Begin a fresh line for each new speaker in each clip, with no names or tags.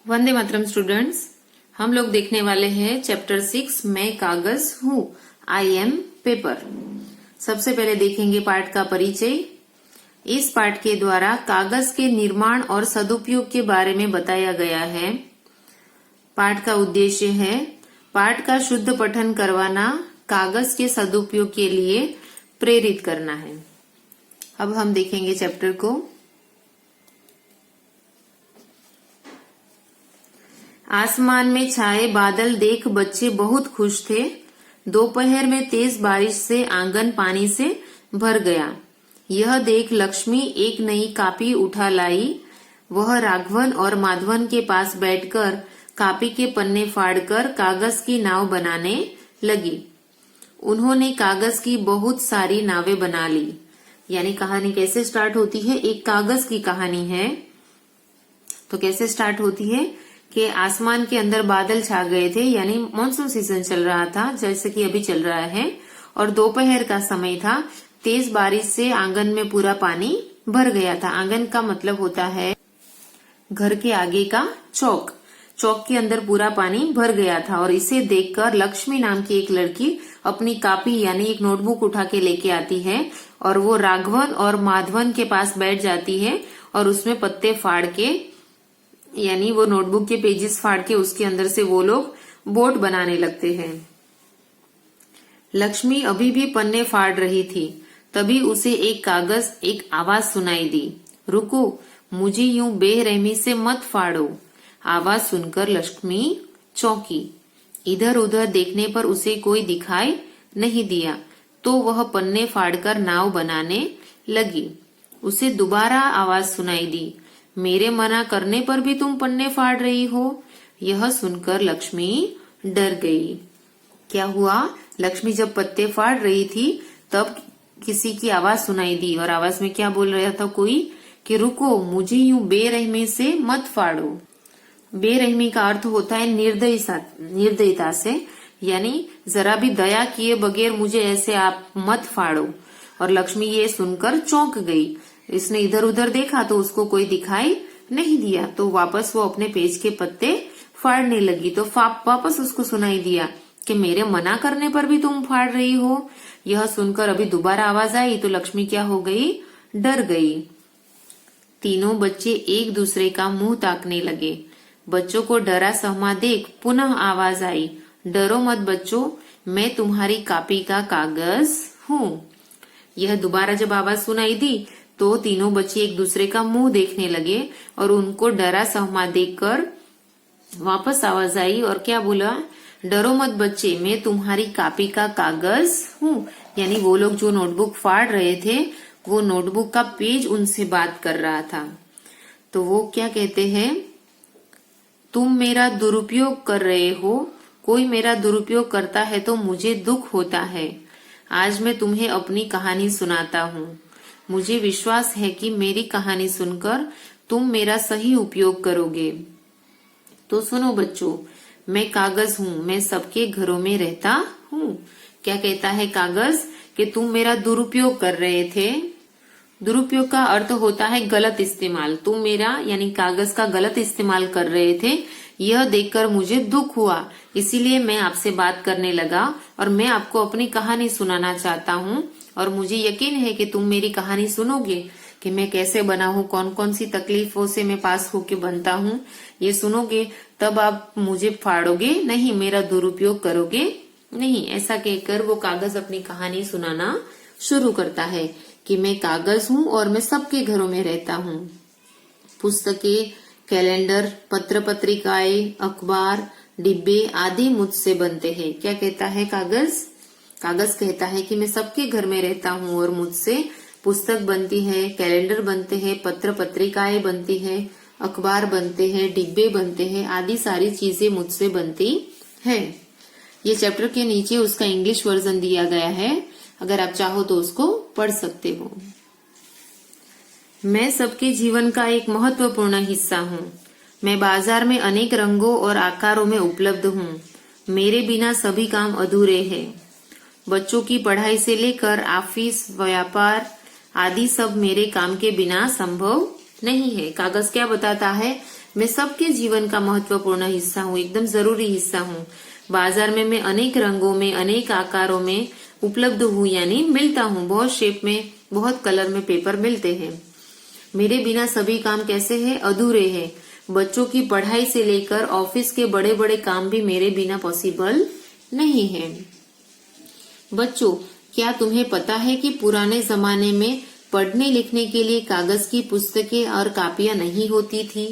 Vande Mataram students, हम लोग देखने वाले हैं चैप्टर 6 मैं कागज हूँ, आई एम पेपर। सबसे पहले देखेंगे पाठ का परिचय। इस पाठ के द्वारा कागज के निर्माण और सदुपयोग के बारे में बताया गया है। पाठ का उद्देश्य है पाठ का शुद्ध पठन करवाना, कागज के सदुपयोग के लिए प्रेरित करना है। अब हम देखेंगे चैप्टर को। आसमान में छाए बादल देख बच्चे बहुत खुश थे। दोपहर में तेज बारिश से आंगन पानी से भर गया। यह देख लक्ष्मी एक नई कापी उठा लाई। वह राघवन और माधवन के पास बैठकर कापी के पन्ने फाड़कर कागज की नाव बनाने लगी। उन्होंने कागज की बहुत सारी नावें बना ली। यानी कहानी कैसे स्टार्ट होती है? एक कागज की कहानी है। तो कैसे स्टार्ट होती है कि आसमान के अंदर बादल छा गए थे, यानी मॉनसून सीजन चल रहा था जैसे कि अभी चल रहा है, और दोपहर का समय था। तेज बारिश से आंगन में पूरा पानी भर गया था। आंगन का मतलब होता है घर के आगे का चौक। चौक के अंदर पूरा पानी भर गया था और इसे देखकर लक्ष्मी नाम की एक लड़की अपनी कापी यानी एक नोटबुक उठा के लेके आती है और वो राघवन और माधवन के पास बैठ जाती है और उसमें पत्ते फाड़ के, यानी वो नोटबुक के पेजेस फाड़ के उसके अंदर से वो लोग बोट बनाने लगते हैं। लक्ष्मी अभी भी पन्ने फाड़ रही थी, तभी उसे एक आवाज सुनाई दी। रुको, मुझे यूं बेरहमी से मत फाड़ो। आवाज सुनकर लक्ष्मी चौंकी। इधर उधर देखने पर उसे कोई दिखाई नहीं दिया, तो वह पन्ने फाड़कर नाव बनाने लगी। उसे दोबारा आवाज सुनाई दी। मेरे मना करने पर भी तुम पन्ने फाड़ रही हो। यह सुनकर लक्ष्मी डर गई। क्या हुआ? लक्ष्मी जब पत्ते फाड़ रही थी तब किसी की आवाज सुनाई दी और आवाज में क्या बोल रहा था कोई कि रुको, मुझे यूं बेरहमी से मत फाड़ो। बेरहमी का अर्थ होता है निर्दयता से, यानी जरा भी दया किए बगैर मुझे ऐसे आप मत फाड़ो। और लक्ष्मी ये सुनकर चौंक गई। इसने इधर उधर देखा तो उसको कोई दिखाई नहीं दिया, तो वापस वो अपने पेज के पत्ते फाड़ने लगी। तो वापस उसको सुनाई दिया कि मेरे मना करने पर भी तुम फाड़ रही हो। यह सुनकर अभी दोबारा आवाज आई तो लक्ष्मी क्या हो गई? डर गई। तीनों बच्चे एक दूसरे का मुंह ताकने लगे। बच्चों को डरा सहमा देख पुनः आवाज आई, डरो मत बच्चों, मैं तुम्हारी कापी का कागज हूँ। यह दोबारा जब आवाज सुनाई दी तो तीनों बच्चे एक दूसरे का मुंह देखने लगे और उनको डरा सहमा देखकर वापस आवाज आई और क्या बोला? डरो मत बच्चे, मैं तुम्हारी कापी का कागज हूँ। यानी वो लोग जो नोटबुक फाड़ रहे थे वो नोटबुक का पेज उनसे बात कर रहा था। तो वो क्या कहते हैं? तुम मेरा दुरुपयोग कर रहे हो। कोई मेरा दुरुपयोग करता है तो मुझे दुख होता है। आज मैं तुम्हें अपनी कहानी सुनाता हूँ। मुझे विश्वास है कि मेरी कहानी सुनकर तुम मेरा सही उपयोग करोगे। तो सुनो बच्चों, मैं कागज हूँ, मैं सबके घरों में रहता हूँ। क्या कहता है कागज? कि तुम मेरा दुरुपयोग कर रहे थे। दुरुपयोग का अर्थ होता है गलत इस्तेमाल। तुम मेरा यानी कागज का गलत इस्तेमाल कर रहे थे। यह देखकर मुझे दुख हुआ, इसीलिए मैं आपसे बात करने लगा और मैं आपको अपनी कहानी सुनाना चाहता हूँ। और मुझे यकीन है कि तुम मेरी कहानी सुनोगे कि मैं कैसे बना हूँ, कौन कौन सी तकलीफों से मैं पास होके बनता हूँ। ये सुनोगे तब आप मुझे फाड़ोगे नहीं, मेरा दुरुपयोग करोगे नहीं। ऐसा कहकर वो कागज अपनी कहानी सुनाना शुरू करता है कि मैं कागज हूँ और मैं सबके घरों में रहता हूँ। पुस्तकें, कैलेंडर, पत्र पत्रिकाएं, अखबार, डिब्बे आदि मुझसे बनते हैं। क्या कहता है कागज? कागज कहता है कि मैं सबके घर में रहता हूँ और मुझसे पुस्तक बनती है, कैलेंडर बनते हैं, पत्र पत्रिकाएं बनती है, अखबार बनते हैं, डिब्बे बनते हैं, आदि सारी चीजें मुझसे बनती है। ये चैप्टर के नीचे उसका इंग्लिश वर्जन दिया गया है, अगर आप चाहो तो उसको पढ़ सकते हो। मैं सबके जीवन का एक महत्वपूर्ण हिस्सा हूँ। मैं बाजार में अनेक रंगों और आकारों में उपलब्ध हूँ। मेरे बिना सभी काम अधूरे हैं। बच्चों की पढ़ाई से लेकर ऑफिस, व्यापार आदि सब मेरे काम के बिना संभव नहीं है। कागज क्या बताता है मैं सबके जीवन का महत्वपूर्ण हिस्सा हूँ, एकदम जरूरी हिस्सा हूँ। बाजार में मैं अनेक रंगों में, अनेक आकारों में उपलब्ध हूँ, यानी मिलता हूँ। बहुत शेप में, बहुत कलर में पेपर मिलते हैं। मेरे बिना सभी काम कैसे हैं? अधूरे हैं। बच्चों की पढ़ाई से लेकर ऑफिस के बड़े बड़े काम भी मेरे बिना पॉसिबल नहीं है। बच्चों, क्या तुम्हें पता है कि पुराने जमाने में पढ़ने लिखने के लिए कागज की पुस्तकें और कापियां नहीं होती थी।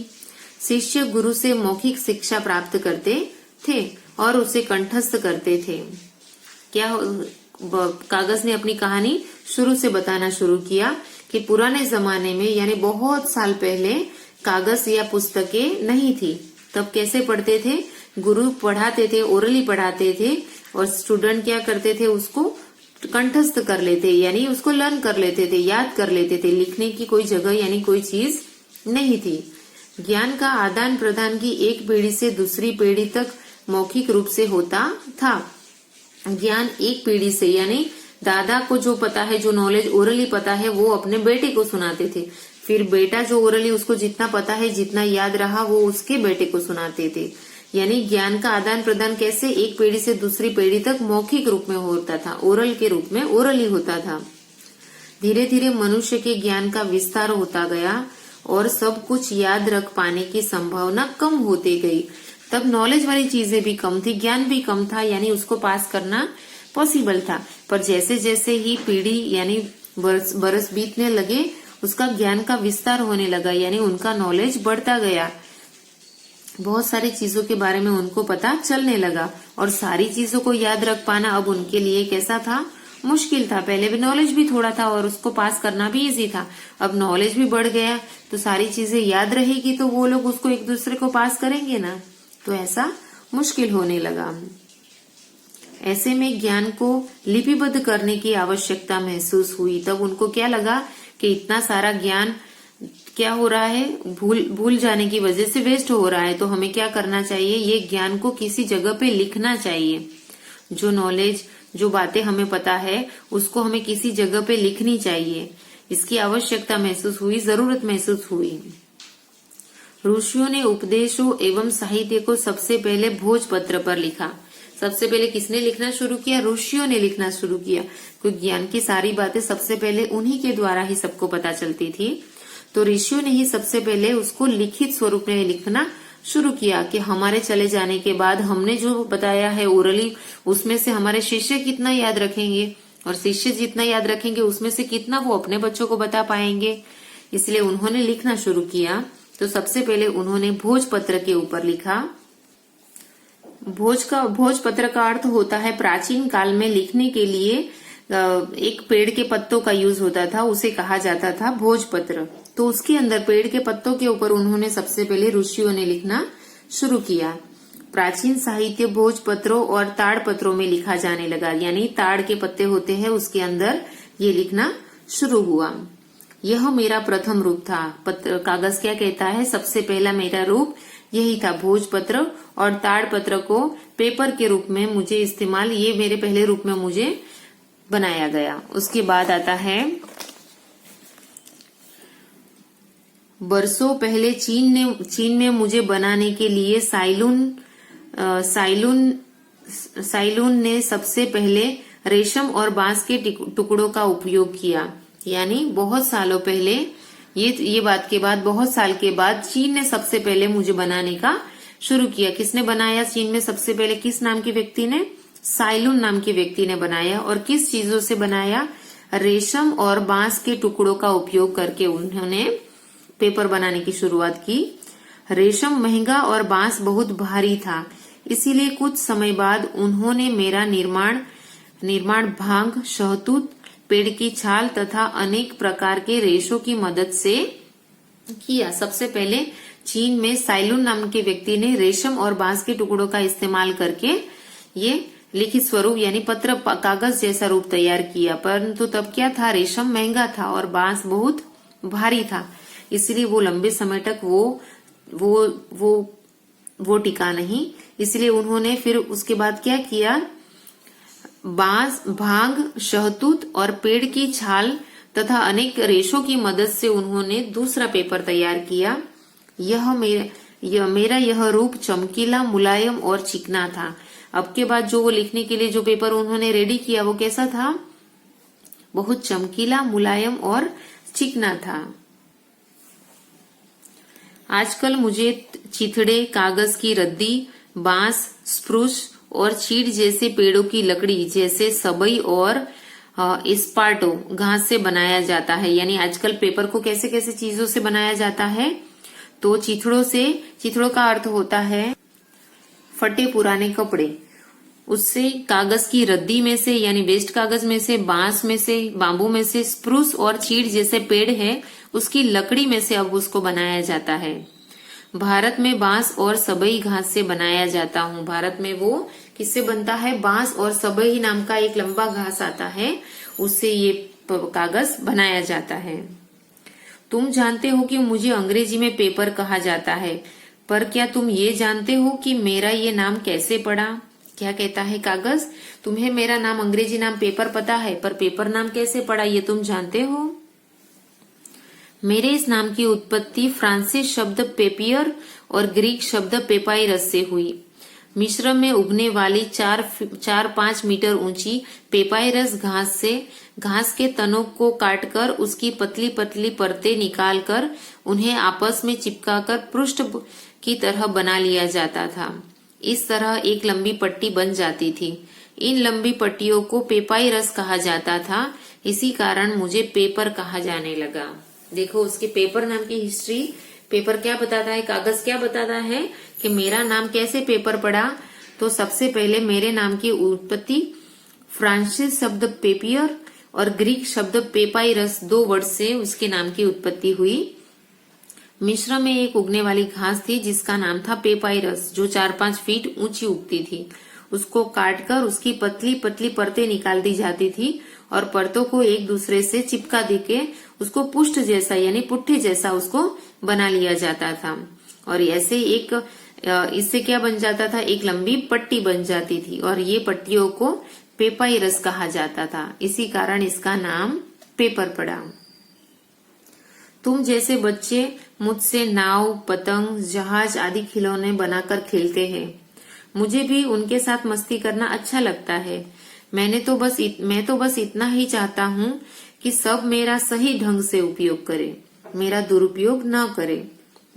शिष्य गुरु से मौखिक शिक्षा प्राप्त करते थे और उसे कंठस्थ करते थे। कागज ने अपनी कहानी शुरू से बताना शुरू किया कि पुराने जमाने में, यानी बहुत साल पहले, कागज या पुस्तकें नहीं थी। तब कैसे पढ़ते थे? गुरु पढ़ाते थे, ओरली पढ़ाते थे, और स्टूडेंट क्या करते थे? उसको कंठस्थ कर लेते, यानी उसको लर्न कर लेते थे, याद कर लेते थे। लिखने की कोई जगह यानी कोई चीज नहीं थी। ज्ञान का आदान प्रदान की एक पीढ़ी से दूसरी पीढ़ी तक मौखिक रूप से होता था। ज्ञान एक पीढ़ी से, यानी दादा को जो पता है, जो नॉलेज ओरली पता है, वो अपने बेटे को सुनाते थे। फिर बेटा जो ओरली, उसको जितना पता है, जितना याद रहा, वो उसके बेटे को सुनाते थे। यानी ज्ञान का आदान प्रदान कैसे? एक पीढ़ी से दूसरी पीढ़ी तक मौखिक रूप में होता था, ओरल के रूप में, ओरली होता था। धीरे धीरे मनुष्य के ज्ञान का विस्तार होता गया और सब कुछ याद रख पाने की संभावना कम होती गई। तब नॉलेज वाली चीजें भी कम थी, ज्ञान भी कम था, यानी उसको पास करना पॉसिबल था। पर जैसे जैसे ही पीढ़ी यानी बरस बीतने लगे, उसका ज्ञान का विस्तार होने लगा, यानी उनका नॉलेज बढ़ता गया। बहुत सारी चीजों के बारे में उनको पता चलने लगा और सारी चीजों को याद रख पाना अब उनके लिए कैसा था? मुश्किल था। पहले भी नॉलेज भी थोड़ा था और उसको पास करना भी इजी था। अब नॉलेज भी बढ़ गया तो सारी चीजें याद रहेगी तो वो लोग उसको एक दूसरे को पास करेंगे ना, तो ऐसा मुश्किल होने लगा। ऐसे में ज्ञान को लिपिबद्ध करने की आवश्यकता महसूस हुई। तब उनको क्या लगा कि इतना सारा ज्ञान क्या हो रहा है, भूल जाने की वजह से वेस्ट हो रहा है। तो हमें क्या करना चाहिए? ये ज्ञान को किसी जगह पे लिखना चाहिए। जो नॉलेज, जो बातें हमें पता है, उसको हमें किसी जगह पे लिखनी चाहिए। इसकी आवश्यकता महसूस हुई, जरूरत महसूस हुई। ऋषियों ने उपदेशों एवं साहित्य को सबसे पहले भोजपत्र पर लिखा। सबसे पहले किसने लिखना शुरू किया? ऋषियों ने लिखना शुरू किया, क्योंकि ज्ञान की सारी बातें सबसे पहले उन्हीं के द्वारा ही सबको पता चलती थी। तो ऋषियों ने ही सबसे पहले उसको लिखित स्वरूप में लिखना शुरू किया कि हमारे चले जाने के बाद हमने जो बताया है ओरली, उसमें से हमारे शिष्य कितना याद रखेंगे, और शिष्य जितना याद रखेंगे उसमें से कितना वो अपने बच्चों को बता पाएंगे। इसलिए उन्होंने लिखना शुरू किया। तो सबसे पहले उन्होंने भोजपत्र के ऊपर लिखा। भोजपत्र का अर्थ होता है, प्राचीन काल में लिखने के लिए एक पेड़ के पत्तों का यूज होता था, उसे कहा जाता था भोजपत्र। तो उसके अंदर पेड़ के पत्तों के ऊपर उन्होंने सबसे पहले ऋषियों ने लिखना शुरू किया। प्राचीन साहित्य भोजपत्रों और ताड़पत्रों में लिखा जाने लगा, यानी ताड़ के पत्ते होते हैं उसके अंदर ये लिखना शुरू हुआ। यह मेरा प्रथम रूप था। कागज क्या कहता है? सबसे पहला मेरा रूप यही था, भोजपत्र और ताड़पत्र को पेपर के रूप में मुझे इस्तेमाल, ये मेरे पहले रूप में मुझे बनाया गया। उसके बाद आता है, बरसों पहले चीन में मुझे बनाने के लिए साइलून ने सबसे पहले रेशम और बांस के टुकड़ों का उपयोग किया। यानी बहुत सालों पहले, ये बात के बाद बहुत साल के बाद चीन ने सबसे पहले मुझे बनाने का शुरू किया। किसने बनाया चीन में सबसे पहले? किस नाम के व्यक्ति ने? साइलून नाम के व्यक्ति ने बनाया। और किस चीजों से बनाया? रेशम और बांस के टुकड़ों का उपयोग करके उन्होंने पेपर बनाने की शुरुआत की। रेशम महंगा और बांस बहुत भारी था, इसीलिए कुछ समय बाद उन्होंने मेरा निर्माण भांग, शहतूत, पेड़ की छाल तथा अनेक प्रकार के रेशों की मदद से किया। सबसे पहले चीन में साइलून नाम के व्यक्ति ने रेशम और बांस के टुकड़ों का इस्तेमाल करके ये लिखित स्वरूप यानी पत्र कागज जैसा रूप तैयार किया। परंतु तब क्या था? रेशम महंगा था और बांस बहुत भारी था, इसलिए वो लंबे समय तक वो टिका नहीं। इसलिए उन्होंने फिर उसके बाद क्या किया? बांस, भांग, शहतूत और पेड़ की छाल तथा अनेक रेशों की मदद से उन्होंने दूसरा पेपर तैयार किया। मेरा यह रूप चमकीला, मुलायम और चिकना था। अब के बाद जो वो लिखने के लिए जो पेपर उन्होंने रेडी किया वो कैसा था? बहुत चमकीला, मुलायम और चिकना था। आजकल मुझे चिथड़े, कागज की रद्दी, बांस, स्प्रूस और चीड़ जैसे पेड़ों की लकड़ी जैसे सबई और एस्पार्टो घास से बनाया जाता है। यानी आजकल पेपर को कैसे कैसे चीजों से बनाया जाता है? तो चिथड़ों से, चिथड़ों का अर्थ होता है फटे पुराने कपड़े, उससे कागज की रद्दी में से यानी वेस्ट कागज में से, बांस में से, बांबू में से, स्प्रूस और चीड़ जैसे पेड़ है उसकी लकड़ी में से अब उसको बनाया जाता है। भारत में बांस और सबई घास से बनाया जाता हूँ। भारत में वो किससे बनता है? बांस और सबई नाम का एक लंबा घास आता है, उससे ये कागज बनाया जाता है। तुम जानते हो कि मुझे अंग्रेजी में पेपर कहा जाता है, पर क्या तुम ये जानते हो कि मेरा ये नाम कैसे पड़ा? क्या कहता है कागज? तुम्हें मेरा नाम, अंग्रेजी नाम पेपर पता है, पर पेपर नाम कैसे पड़ा ये तुम जानते हो? मेरे इस नाम की उत्पत्ति फ्रांसीसी शब्द पेपियर और ग्रीक शब्द पेपाइरस से हुई। मिस्र में उगने वाली 4-5 मीटर ऊंची पेपाइरस घास से घास के तनों को काटकर उसकी पतली पतली परतें निकालकर उन्हें आपस में चिपकाकर पृष्ठ की तरह बना लिया जाता था। इस तरह एक लंबी पट्टी बन जाती थी। इन लंबी पट्टियों को पेपाइरस कहा जाता था, इसी कारण मुझे पेपर कहा जाने लगा। देखो उसके पेपर नाम की हिस्ट्री। पेपर क्या बताता है, कागज क्या बताता है कि मेरा नाम कैसे पेपर पड़ा? तो सबसे पहले मेरे नाम की उत्पत्ति फ्रांसीसी शब्द पेपियर और ग्रीक शब्द पेपाइरस, 2 वर्ड से उसके नाम की उत्पत्ति हुई। मिस्र में एक उगने वाली घास थी जिसका नाम था पेपाइरस, जो 4-5 फीट ऊंची उगती थी। उसको काटकर उसकी पतली पतली परतें निकाल दी जाती थी और परतों को एक दूसरे से चिपका देके उसको पुष्ट जैसा यानी पुट्ठी जैसा उसको बना लिया जाता था। और ऐसे एक इससे क्या बन जाता था? एक लंबी पट्टी बन जाती थी और ये पट्टियों को पेपाइरस कहा जाता था। इसी कारण इसका नाम पेपर पड़ा। तुम जैसे बच्चे मुझसे नाव, पतंग, जहाज आदि खिलौने बनाकर खेलते हैं। मुझे भी उनके साथ मस्ती करना अच्छा लगता है। मैं तो बस इतना ही चाहता हूँ कि सब मेरा सही ढंग से उपयोग करें, मेरा दुरुपयोग न करें।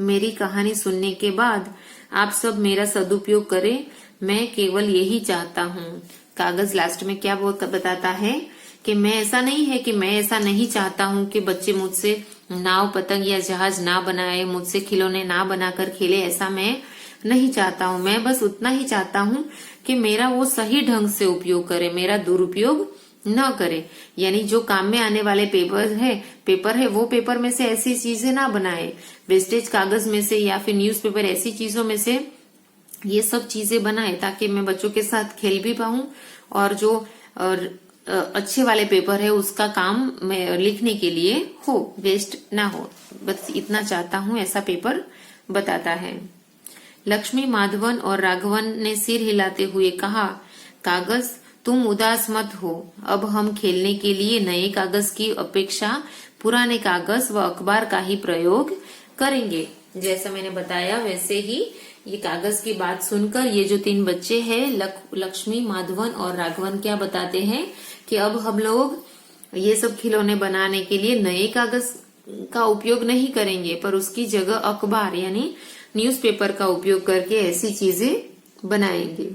मेरी कहानी सुनने के बाद आप सब मेरा सदुपयोग करें, मैं केवल यही चाहता हूँ। कागज लास्ट में क्या बताता है कि मैं ऐसा नहीं चाहता हूँ कि बच्चे मुझसे नाव, पतंग या जहाज ना बनाए, मुझसे खिलौने ना बनाकर खेले, ऐसा मैं नहीं चाहता हूँ। मैं बस उतना ही चाहता हूँ कि मेरा वो सही ढंग से उपयोग करे, मेरा दुरुपयोग न करे। यानी जो काम में आने वाले पेपर है वो पेपर में से ऐसी चीजें ना बनाए, वेस्टेज कागज में से या फिर न्यूज़पेपर ऐसी चीजों में से ये सब चीजें बनाए ताकि मैं बच्चों के साथ खेल भी पाऊं और जो अच्छे वाले पेपर है उसका काम मैं लिखने के लिए हो, वेस्ट ना हो। बस इतना चाहता हूँ, ऐसा पेपर बताता है। लक्ष्मी, माधवन और राघवन ने सिर हिलाते हुए कहा, कागज तुम उदास मत हो। अब हम खेलने के लिए नए कागज की अपेक्षा पुराने कागज व अखबार का ही प्रयोग करेंगे। जैसा मैंने बताया वैसे ही ये कागज की बात सुनकर ये जो 3 बच्चे हैं लक्ष्मी, माधवन और राघवन क्या बताते हैं कि अब हम लोग ये सब खिलौने बनाने के लिए नए कागज का उपयोग नहीं करेंगे, पर उसकी जगह अखबार यानी न्यूज़पेपर का उपयोग करके ऐसी चीजें बनाएंगे।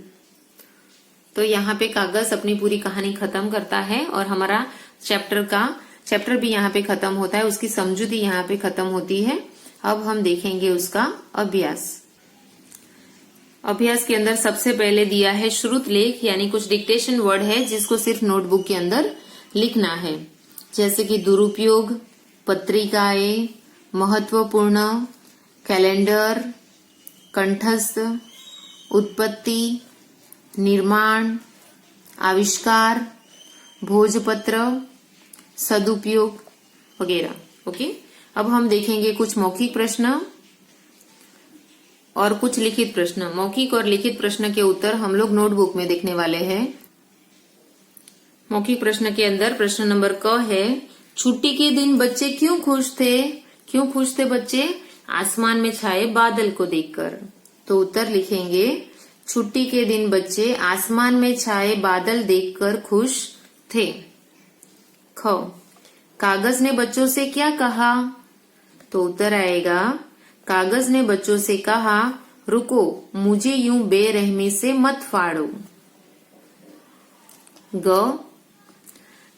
तो यहाँ पे कागज अपनी पूरी कहानी खत्म करता है और हमारा चैप्टर भी यहाँ पे खत्म होता है, उसकी समझूती यहाँ पे खत्म होती है। अब हम देखेंगे उसका अभ्यास के अंदर सबसे पहले दिया है श्रुत लेख, यानी कुछ डिक्टेशन वर्ड है जिसको सिर्फ नोटबुक के अंदर लिखना है, जैसे कि दुरुपयोग, पत्रिकाएं, महत्वपूर्ण, कैलेंडर, कंठस्थ, उत्पत्ति, निर्माण, आविष्कार, भोजपत्र, सदुपयोग वगैरह। ओके, अब हम देखेंगे कुछ मौखिक प्रश्न और कुछ लिखित प्रश्न। मौखिक और लिखित प्रश्न के उत्तर हम लोग नोटबुक में देखने वाले हैं। मौखिक प्रश्न के अंदर प्रश्न नंबर क है, छुट्टी के दिन बच्चे क्यों खुश थे? क्यों खुश थे बच्चे? आसमान में छाए बादल को देखकर। तो उत्तर लिखेंगे छुट्टी के दिन बच्चे आसमान में छाए बादल देखकर खुश थे। ख, कागज ने बच्चों से क्या कहा? तो उत्तर आएगा कागज ने बच्चों से कहा, रुको, मुझे यूं बेरहमी से मत फाड़ो। ग,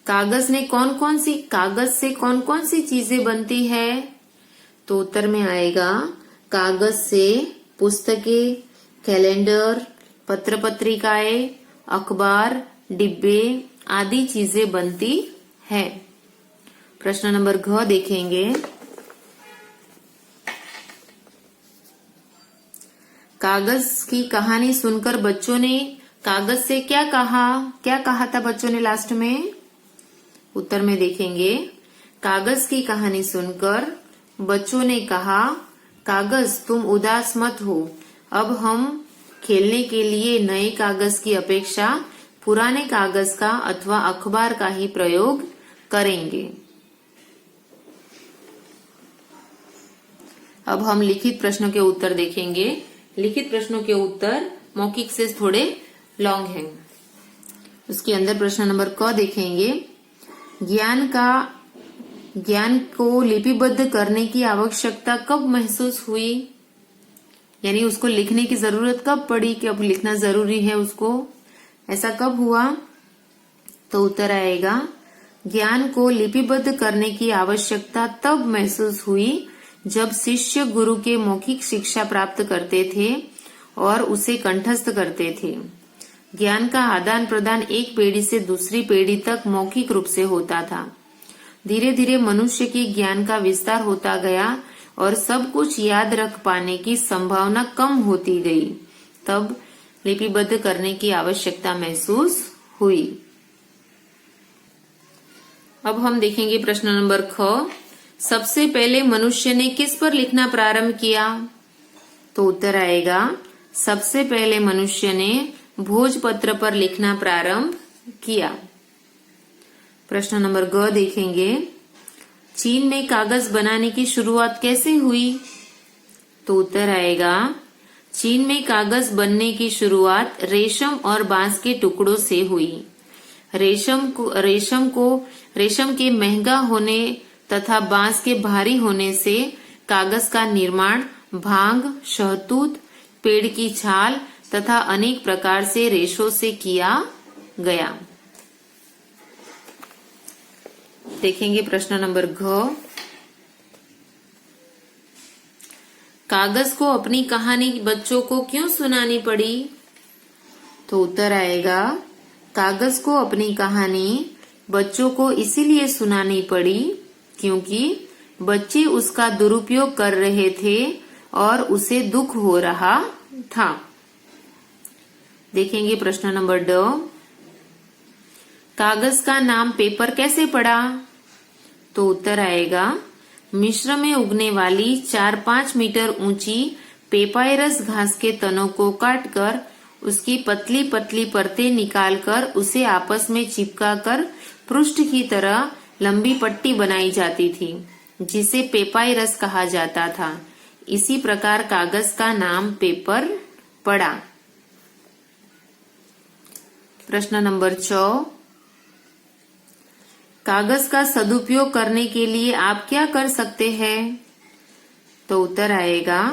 कागज से कौन कौन सी चीजें बनती है? तो उत्तर में आएगा कागज से पुस्तकें, कैलेंडर, पत्र पत्रिकाएं, अखबार, डिब्बे आदि चीजें बनती है। प्रश्न नंबर घ देखेंगे। कागज की कहानी सुनकर बच्चों ने कागज से क्या कहा था बच्चों ने लास्ट में? उत्तर में देखेंगे कागज की कहानी सुनकर बच्चों ने कहा, कागज तुम उदास मत हो, अब हम खेलने के लिए नए कागज की अपेक्षा पुराने कागज का अथवा अखबार का ही प्रयोग करेंगे। अब हम लिखित प्रश्नों के उत्तर देखेंगे। लिखित प्रश्नों के उत्तर मौखिक से थोड़े लॉन्ग हैं। उसके अंदर प्रश्न नंबर क देखेंगे। ज्ञान को लिपिबद्ध करने की आवश्यकता कब महसूस हुई? यानी उसको लिखने की जरूरत कब पड़ी कि अब लिखना जरूरी है उसको, ऐसा कब हुआ? तो उत्तर आएगा ज्ञान को लिपिबद्ध करने की आवश्यकता तब महसूस हुई जब शिष्य गुरु के मौखिक शिक्षा प्राप्त करते थे और उसे कंठस्थ करते थे। ज्ञान का आदान प्रदान एक पीढ़ी से दूसरी पीढ़ी तक मौखिक रूप से होता था। धीरे धीरे मनुष्य की ज्ञान का विस्तार होता गया और सब कुछ याद रख पाने की संभावना कम होती गई। तब लिपिबद्ध करने की आवश्यकता महसूस हुई। अब हम देखेंगे प्रश्न नंबर ख। सबसे पहले मनुष्य ने किस पर लिखना प्रारंभ किया? तो उत्तर आएगा सबसे पहले मनुष्य ने भोजपत्र पर लिखना प्रारंभ किया। प्रश्न नंबर ग देखेंगे। चीन में कागज बनाने की शुरुआत कैसे हुई? तो उत्तर आएगा चीन में कागज बनने की शुरुआत रेशम और बांस के टुकड़ों से हुई। रेशम के महंगा होने तथा बांस के भारी होने से कागज का निर्माण भांग, शहतूत, पेड़ की छाल तथा अनेक प्रकार से रेशों से किया गया। देखेंगे प्रश्न नंबर घ। कागज को अपनी कहानी बच्चों को क्यों सुनानी पड़ी? तो उत्तर आएगा कागज को अपनी कहानी बच्चों को इसीलिए सुनानी पड़ी क्योंकि बच्चे उसका दुरुपयोग कर रहे थे और उसे दुख हो रहा था। देखेंगे प्रश्न नंबर ड। कागज का नाम पेपर कैसे पड़ा? तो उत्तर आएगा मिस्र में उगने वाली 4-5 मीटर ऊंची पेपायरस घास के तनों को काटकर उसकी पतली पतली परतें निकालकर उसे आपस में चिपकाकर पृष्ठ की तरह लंबी पट्टी बनाई जाती थी, जिसे पेपायरस कहा जाता था। इसी प्रकार कागज का नाम पेपर पड़ा। प्रश्न नंबर 4। कागज का सदुपयोग करने के लिए आप क्या कर सकते हैं? तो उत्तर आएगा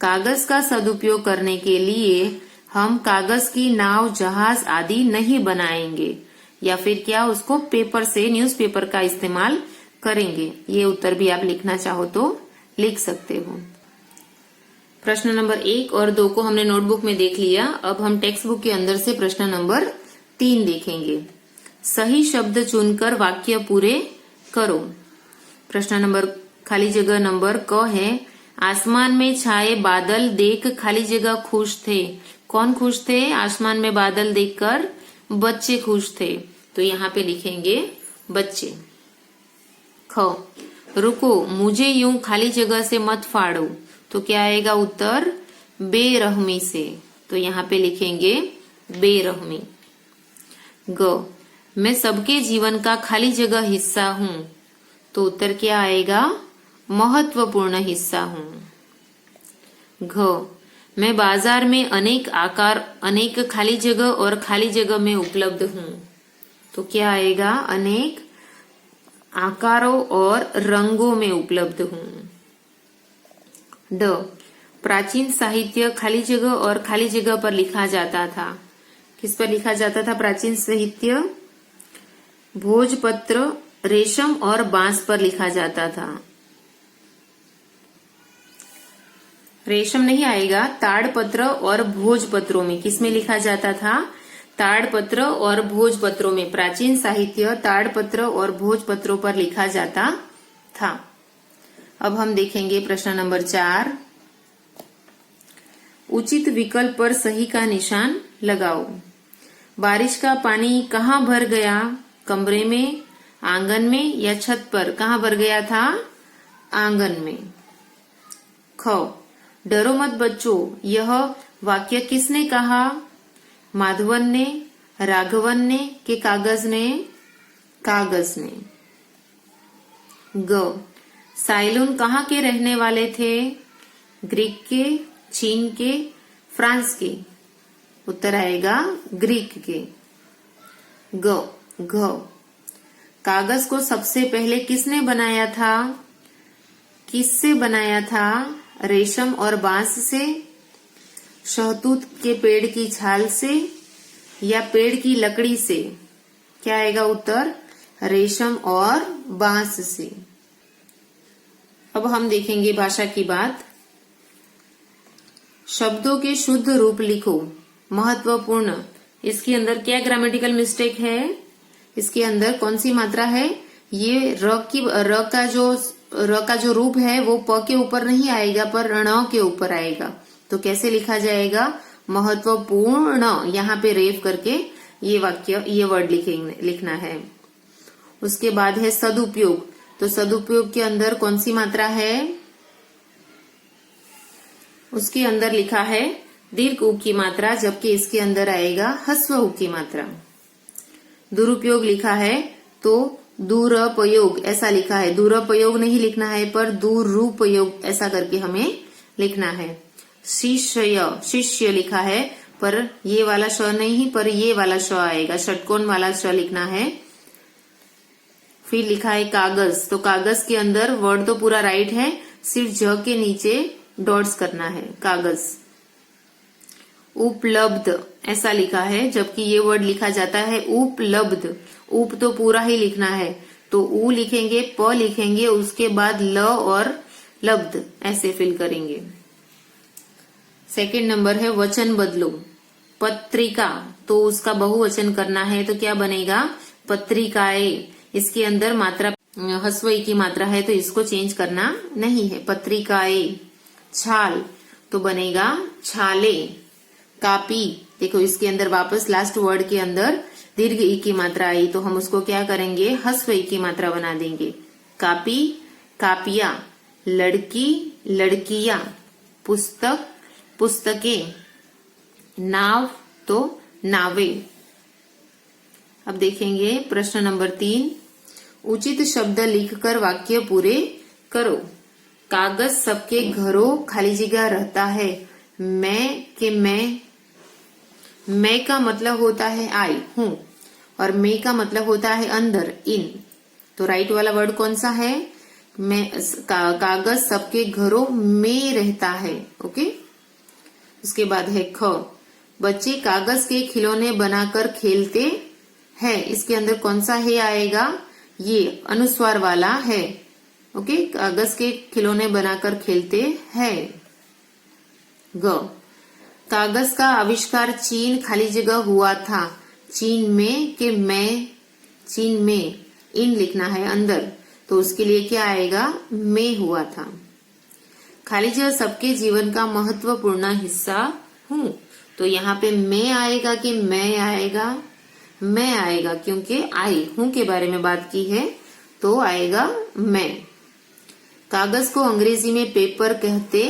कागज का सदुपयोग करने के लिए हम कागज की नाव, जहाज आदि नहीं बनाएंगे या फिर क्या उसको पेपर से, न्यूज़पेपर का इस्तेमाल करेंगे। ये उत्तर भी आप लिखना चाहो तो लिख सकते हो। प्रश्न नंबर 1 और 2 को हमने नोटबुक में देख लिया। अब हम टेक्स्ट बुक के अंदर से प्रश्न नंबर 3 देखेंगे। सही शब्द चुनकर वाक्य पूरे करो। प्रश्न नंबर खाली जगह नंबर क है। आसमान में छाए बादल देख खाली जगह खुश थे। कौन खुश थे? आसमान में बादल देखकर बच्चे खुश थे। तो यहाँ पे लिखेंगे बच्चे। ख, रुको, मुझे यूं खाली जगह से मत फाड़ो। तो क्या आएगा उत्तर? बेरहमी से। तो यहाँ पे लिखेंगे बेरहमी। ग, मैं सबके जीवन का खाली जगह हिस्सा हूं। तो उत्तर क्या आएगा? महत्वपूर्ण हिस्सा हूं। घ, मैं बाजार में अनेक आकार, अनेक खाली जगह और खाली जगह में उपलब्ध हूं। तो क्या आएगा? अनेक आकारों और रंगों में उपलब्ध हूं। ड, प्राचीन साहित्य खाली जगह और खाली जगह पर लिखा जाता था। किस पर लिखा जाता था प्राचीन साहित्य? भोजपत्र, रेशम और बांस पर लिखा जाता था। रेशम नहीं आएगा, ताड़पत्र और भोजपत्रों में। किसमें लिखा जाता था? ताड़पत्र और भोजपत्रों में। प्राचीन साहित्य ताड़पत्र और भोजपत्रों पर लिखा जाता था। अब हम देखेंगे प्रश्न नंबर 4। उचित विकल्प पर सही का निशान लगाओ। बारिश का पानी कहाँ भर गया? कमरे में, आंगन में या छत पर? कहाँ भर गया था? आंगन में। ख, डरो मत बच्चों, यह वाक्य किसने कहा? माधवन ने, राघवन ने कि कागज ने? कागज ने। ग, साइलून कहाँ के रहने वाले थे? ग्रीक के, चीन के, फ्रांस के? उत्तर आएगा ग्रीक के। ग, घ, कागज को सबसे पहले किसने बनाया था? किससे बनाया था? रेशम और बांस से, शहतूत के पेड़ की छाल से या पेड़ की लकड़ी से? क्या आएगा उत्तर? रेशम और बांस से। अब हम देखेंगे भाषा की बात। शब्दों के शुद्ध रूप लिखो। महत्वपूर्ण, इसके अंदर क्या ग्रामेटिकल मिस्टेक है? इसके अंदर कौन सी मात्रा है? ये र का जो रूप है वो प के ऊपर नहीं आएगा पर ण के ऊपर आएगा। तो कैसे लिखा जाएगा? महत्वपूर्ण, यहाँ पे रेफ करके ये वर्ड लिखना है। उसके बाद है सदुपयोग। तो सदुपयोग के अंदर कौन सी मात्रा है? उसके अंदर लिखा है दीर्घ उ की मात्रा, जबकि इसके अंदर आएगा ह्रस्व उ की मात्रा। दुरुपयोग लिखा है तो दुरुपयोग ऐसा लिखा है। दुरुपयोग नहीं लिखना है पर दुरुपयोग ऐसा करके हमें लिखना है। शिष्य लिखा है पर ये वाला श नहीं पर ये वाला श आएगा, षटकोण वाला श लिखना है। फिर लिखा है कागज। तो कागज के अंदर वर्ड तो पूरा राइट है, सिर्फ ज के नीचे डॉट्स करना है। कागज। उपलब्ध ऐसा लिखा है, जबकि ये वर्ड लिखा जाता है उपलब्ध। उप तो पूरा ही लिखना है, तो उ लिखेंगे, प लिखेंगे, उसके बाद ल और लब्ध ऐसे फिल करेंगे। सेकंड नंबर है वचन बदलो। पत्रिका, तो उसका बहुवचन करना है तो क्या बनेगा? पत्रिकाएं। इसके अंदर मात्रा ह्रस्व ई की मात्रा है तो इसको चेंज करना नहीं है। पत्रिकाएं। छाल तो बनेगा छाले। कापी, देखो इसके अंदर वापस लास्ट वर्ड के अंदर दीर्घ ई की मात्रा आई तो हम उसको क्या करेंगे? ह्रस्व ई की मात्रा बना देंगे। कापी, कापिया। लड़की, लड़कियां। पुस्तक, पुस्तकें। नाव तो नावे। अब देखेंगे प्रश्न नंबर 3। उचित शब्द लिखकर वाक्य पूरे करो। कागज सबके घरों खाली जगह रहता है। मैं का मतलब होता है आई हूं और मैं का मतलब होता है अंदर इन। तो राइट वाला वर्ड कौन सा है? मैं। कागज सबके घरों में रहता है। ओके। उसके बाद है ख। बच्चे कागज के खिलौने बनाकर खेलते हैं। इसके अंदर कौन सा है आएगा? ये अनुस्वार वाला है। ओके। कागज के खिलौने बनाकर खेलते हैं। ग। कागज का आविष्कार चीन खाली जगह हुआ था। चीन में कि मैं? चीन में। इन लिखना है अंदर, तो उसके लिए क्या आएगा? में हुआ था। खाली जगह सबके जीवन का महत्वपूर्ण हिस्सा हूं। तो यहाँ पे मैं आएगा कि मैं आएगा? मैं आएगा, क्योंकि आई हूं के बारे में बात की है तो आएगा मैं। कागज को अंग्रेजी में पेपर कहते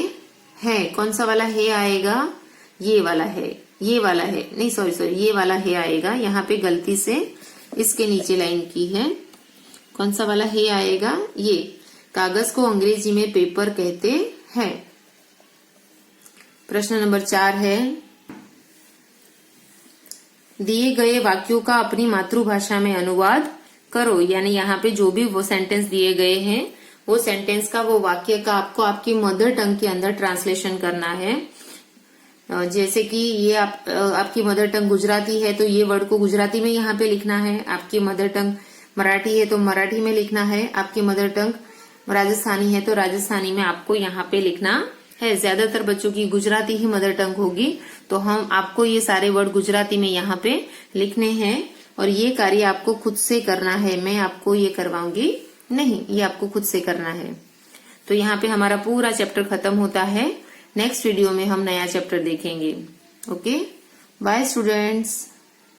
हैं। कौन सा वाला है आएगा? ये वाला है। ये वाला है नहीं, सॉरी ये वाला है आएगा। यहाँ पे गलती से इसके नीचे लाइन की है। कौन सा वाला है आएगा? ये। कागज को अंग्रेजी में पेपर कहते हैं। प्रश्न नंबर 4 है, दिए गए वाक्यों का अपनी मातृभाषा में अनुवाद करो। यानी यहाँ पे जो भी वो सेंटेंस दिए गए हैं वो सेंटेंस का, वो वाक्य का आपको आपकी मदर टंग के अंदर ट्रांसलेशन करना है। जैसे कि ये आपकी मदर टंग गुजराती है तो ये वर्ड को गुजराती में यहाँ पे लिखना है। आपकी मदर टंग मराठी है तो मराठी में लिखना है। आपकी मदर टंग राजस्थानी है तो राजस्थानी में आपको यहाँ पे लिखना है। ज्यादातर बच्चों की गुजराती ही मदर टंग होगी तो हम आपको ये सारे वर्ड गुजराती में यहाँ पे लिखने हैं और ये कार्य आपको खुद से करना है। मैं आपको ये करवाऊंगी नहीं, ये आपको खुद से करना है। तो यहाँ पे हमारा पूरा चैप्टर खत्म होता है। नेक्स्ट वीडियो में हम नया चैप्टर देखेंगे। Okay, bye students.